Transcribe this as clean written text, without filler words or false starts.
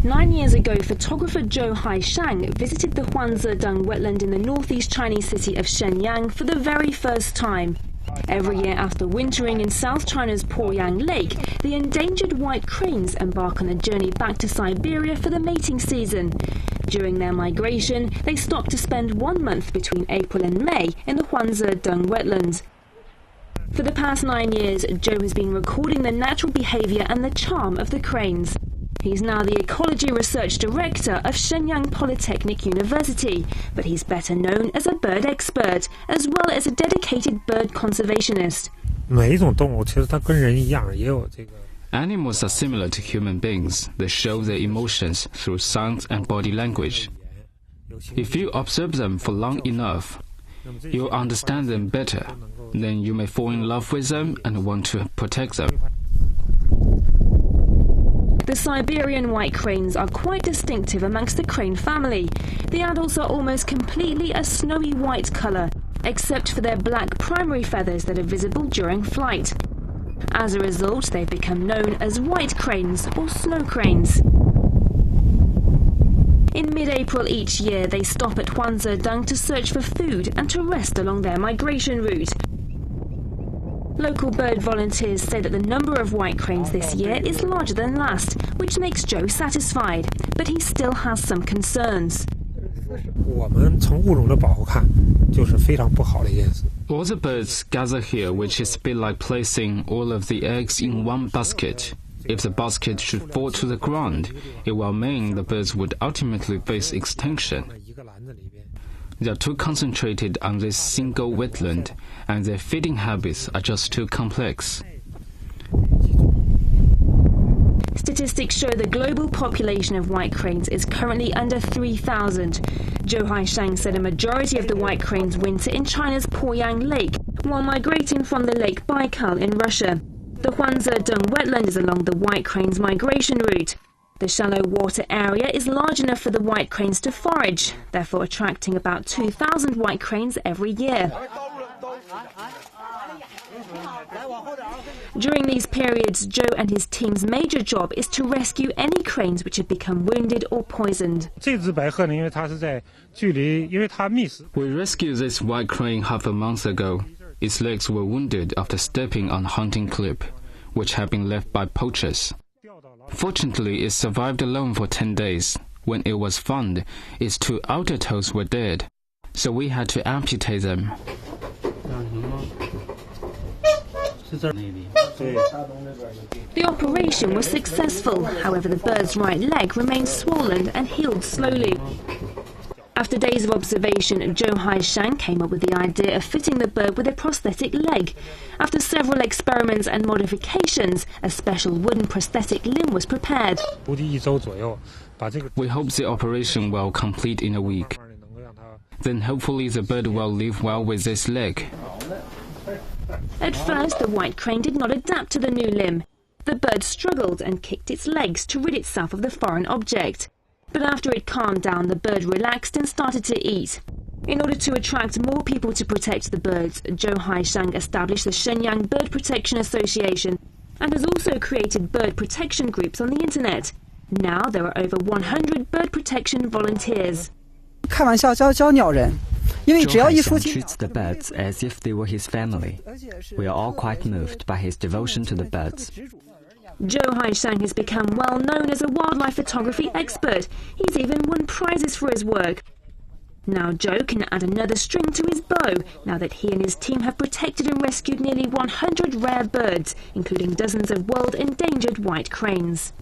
9 years ago, photographer Zhou Haishang visited the Huanzedong wetland in the northeast Chinese city of Shenyang for the very first time. Every year after wintering in South China's Poyang Lake, the endangered white cranes embark on a journey back to Siberia for the mating season. During their migration, they stop to spend 1 month between April and May in the Huanzedong wetlands. For the past 9 years, Zhou has been recording the natural behavior and the charm of the cranes. He's now the Ecology Research Director of Shenyang Polytechnic University, but he's better known as a bird expert, as well as a dedicated bird conservationist. Animals are similar to human beings. They show their emotions through sounds and body language. If you observe them for long enough, you'll understand them better. Then you may fall in love with them and want to protect them. The Siberian white cranes are quite distinctive amongst the crane family. The adults are almost completely a snowy white colour, except for their black primary feathers that are visible during flight. As a result, they've become known as white cranes or snow cranes. In mid-April each year, they stop at Huanzedong to search for food and to rest along their migration route. Local bird volunteers say that the number of white cranes this year is larger than last, which makes Zhou satisfied, but he still has some concerns. All the birds gather here, which is a bit like placing all of the eggs in one basket. If the basket should fall to the ground, it will mean the birds would ultimately face extinction. They are too concentrated on this single wetland, and their feeding habits are just too complex. Statistics show the global population of white cranes is currently under 3,000. Zhou Haishang said a majority of the white cranes winter in China's Poyang Lake, while migrating from the Lake Baikal in Russia. The Huanzedong wetland is along the white crane's migration route. The shallow water area is large enough for the white cranes to forage, therefore attracting about 2,000 white cranes every year. During these periods, Zhou and his team's major job is to rescue any cranes which have become wounded or poisoned. We rescued this white crane half a month ago. Its legs were wounded after stepping on a hunting clip, which had been left by poachers. Fortunately, it survived alone for 10 days. When it was found, its 2 outer toes were dead, so we had to amputate them. The operation was successful, however the bird's right leg remained swollen and healed slowly. After days of observation, Zhou Haishang came up with the idea of fitting the bird with a prosthetic leg. After several experiments and modifications, a special wooden prosthetic limb was prepared. We hope the operation will complete in a week. Then hopefully the bird will live well with this leg. At first, the white crane did not adapt to the new limb. The bird struggled and kicked its legs to rid itself of the foreign object. But after it calmed down, the bird relaxed and started to eat. In order to attract more people to protect the birds, Zhou Haishang established the Shenyang Bird Protection Association and has also created bird protection groups on the internet. Now there are over 100 bird protection volunteers. Zhou Haishang treats the birds as if they were his family. We are all quite moved by his devotion to the birds. Zhou Haishang has become well known as a wildlife photography expert. He's even won prizes for his work. Now Zhou can add another string to his bow, now that he and his team have protected and rescued nearly 100 rare birds, including dozens of world endangered white cranes.